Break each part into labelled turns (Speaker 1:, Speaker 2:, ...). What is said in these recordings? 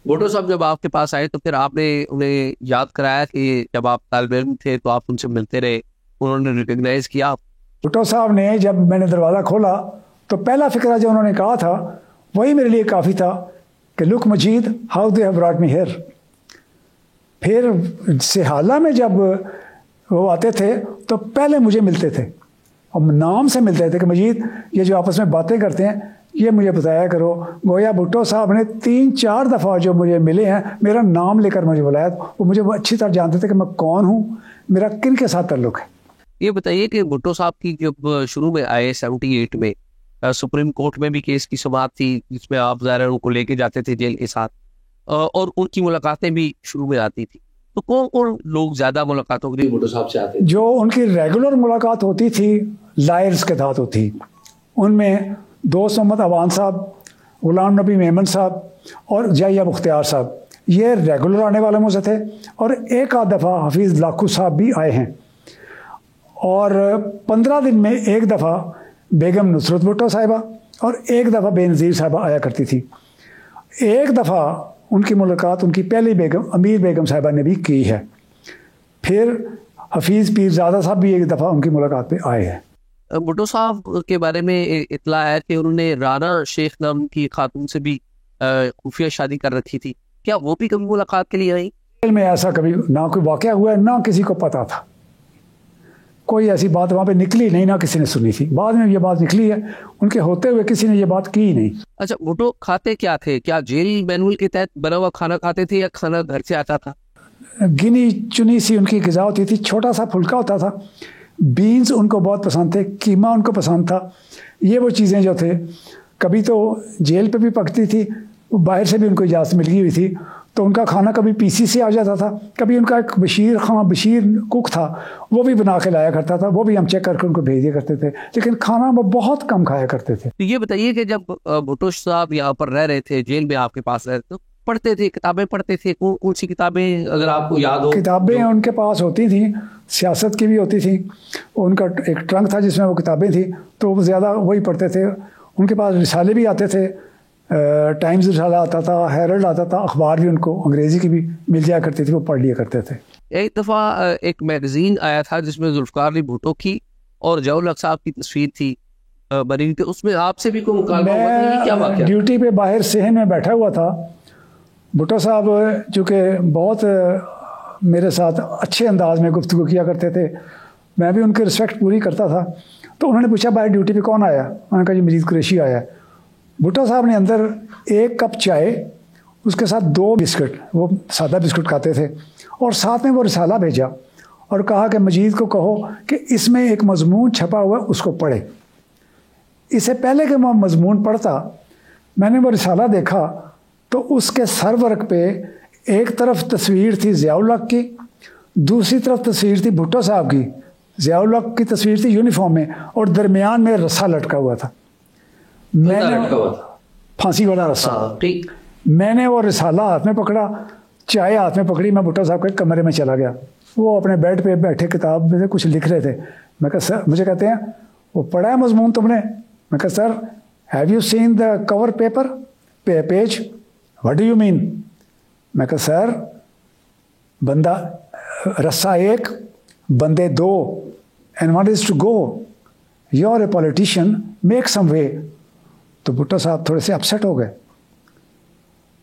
Speaker 1: भुट्टो साहब जब आपके पास आए तो फिर आपने उन्हें याद कराया कि जब आप तालिब इल्म थे तो आप उनसे मिलते रहे, उन्होंने रिकग्नाइज किया आप?
Speaker 2: भुट्टो साहब ने जब मैंने दरवाज़ा खोला तो पहला फिक्रा जो उन्होंने कहा था वही मेरे लिए काफ़ी था कि look Majeed, how they have brought me here. फिर सिहाला में जब वो आते थे तो पहले मुझे मिलते थे और नाम से मिलते थे कि मजीद ये जो आपस में बातें करते हैं ये मुझे बताया करो। गोया भुट्टो साहब ने 3-4 दफ़ा जो मुझे मिले हैं मेरा नाम लेकर मुझे बुलाया, वो मुझे अच्छी तरह जानते थे कि मैं कौन हूँ, मेरा किन के साथ ताल्लुक़ है।
Speaker 1: ये बताइए कि भुट्टो साहब की जब शुरू में आए 78 में सुप्रीम कोर्ट में भी केस की समाअत थी जिसमें आप ज़ाहिर उनको लेके जाते थे जेल के साथ, और उनकी मुलाकातें भी शुरू में आती थी, तो कौन कौन लोग ज़्यादा मुलाकातों के लिए भुट्टो साहब से आते थे?
Speaker 2: जो उनकी रेगुलर मुलाकात होती थी लायर्स के साथ होती, उनमें दोस्त मोहम्मद अवान साहब, गुलाम नबी मेमन साहब और जया मुख्तियार साहब, ये रेगुलर आने वाले मुझसे थे। और एक आध दफ़ा हफीज़ लाखू साहब भी आए हैं। और 15 दिन में एक दफ़ा बेगम नुसरत भुट्टो साहिबा और एक दफ़ा बेनज़ीर साहिबा आया करती थी। एक दफ़ा उनकी मुलाकात उनकी पहली बेगम अमीर बेगम साहिबा ने भी की है। फिर हफीज़ पीरज़ादा साहब भी एक दफ़ा उनकी मुलाकात पे आए हैं।
Speaker 1: भुट्टो साहब के बारे में इतला है कि उन्होंने राना शेख नाम की खातून से भी खुफिया शादी कर रखी थी, क्या वो भी कभी मुलाकात के लिए आई?
Speaker 2: में ऐसा कभी ना कोई वाक़या हुआ है, ना किसी को पता था। कोई ऐसी बात वहाँ पे निकली नहीं, ना किसी ने सुनी थी। बाद में ये बात निकली है, उनके होते हुए किसी ने ये बात की ही नहीं।
Speaker 1: अच्छा, भुट्टो खाते क्या थे? क्या जेल मैनुअल के तहत बना हुआ खाना खाते थे या खाना घर से आता था?
Speaker 2: गिनी चुनी सी उनकी ग़िज़ा होती थी, छोटा सा फुल्का होता था। बीन्स उनको बहुत पसंद थे, कीमा उनको पसंद था। ये वो चीज़ें जो थे कभी तो जेल पे भी पकती थी, बाहर से भी उनको इजाज़त मिल गई हुई थी, तो उनका खाना कभी पीसी से आ जाता था। कभी उनका एक बशीर कुक था, वो भी बना के लाया करता था, वो भी हम चेक करके उनको भेज दिया करते थे, लेकिन खाना वो बहुत कम खाया करते थे।
Speaker 1: तो ये बताइए कि जब भुट्टो साहब यहाँ पर रह रहे थे, जेल में आपके पास रहे, तो पढ़ते थे, किताबें पढ़ते थे? कौन सी किताबें अगर आपको याद हो?
Speaker 2: किताबें उनके पास होती थी, सियासत की भी होती थी। उनका एक ट्रंक था जिसमें वो किताबें थी, तो वो ज़्यादा वही पढ़ते थे। उनके पास रिसाले भी आते थे, टाइम्स रिसाला आता था, हेरल्ड आता था, अखबार भी उनको अंग्रेज़ी की भी मिल जाया करती थी, वो पढ़ लिया करते थे।
Speaker 1: एक दफ़ा एक मैगज़ीन आया था जिसमें जुल्फ़िकार अली भुट्टो की और ज़िया साहब की तस्वीर थी बनी थी, उसमें आपसे भी कोई मुकालमा हुआ था? ये क्या वाक़या?
Speaker 2: ड्यूटी पे बाहर सहन में बैठा हुआ था। भुट्टो साहब चूँकि बहुत मेरे साथ अच्छे अंदाज में गुफ्तगू किया करते थे, मैं भी उनकी रिस्पेक्ट पूरी करता था। तो उन्होंने पूछा बाहर ड्यूटी पे कौन आया? उन्होंने कहा जी मजीद कुरैशी आया है। भुट्टो साहब ने अंदर 1 कप चाय, उसके साथ 2 बिस्किट, वो सादा बिस्कुट खाते थे, और साथ में वो रिसाला भेजा और कहा कि मजीद को कहो कि इसमें एक मजमून छपा हुआ उसको पढ़े। इससे पहले कि मैं मजमून पढ़ता, मैंने वो रिसाला देखा तो उसके सरवर्क पे एक तरफ तस्वीर थी ज़िया की, दूसरी तरफ तस्वीर थी भुट्टो साहब की। ज़िया की तस्वीर थी यूनिफॉर्म में और दरमियान में रस्सा लटका हुआ था। मैंने फांसी वाला रस्सा,
Speaker 1: ठीक।
Speaker 2: मैंने वो रिसाला हाथ में पकड़ा, चाय हाथ में पकड़ी, मैं भुट्टो साहब के कमरे में चला गया। वो अपने बेड पे बैठे किताब में से कुछ लिख रहे थे। मैं कहा सर, मुझे कहते हैं वो पढ़ा है मजमून तुमने? मैं कहा sir, have you seen the cover paper page? What do you mean? मैं कहा सर, बंदा रस्सा 1, बंदे 2, and what is to go? You are a politician, make some way. तो भुट्टो साहब थोड़े से अपसेट हो गए,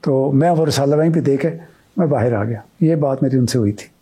Speaker 2: तो मैं वो रिसाला वहीं पे दे के मैं बाहर आ गया। ये बात मेरी उनसे हुई थी।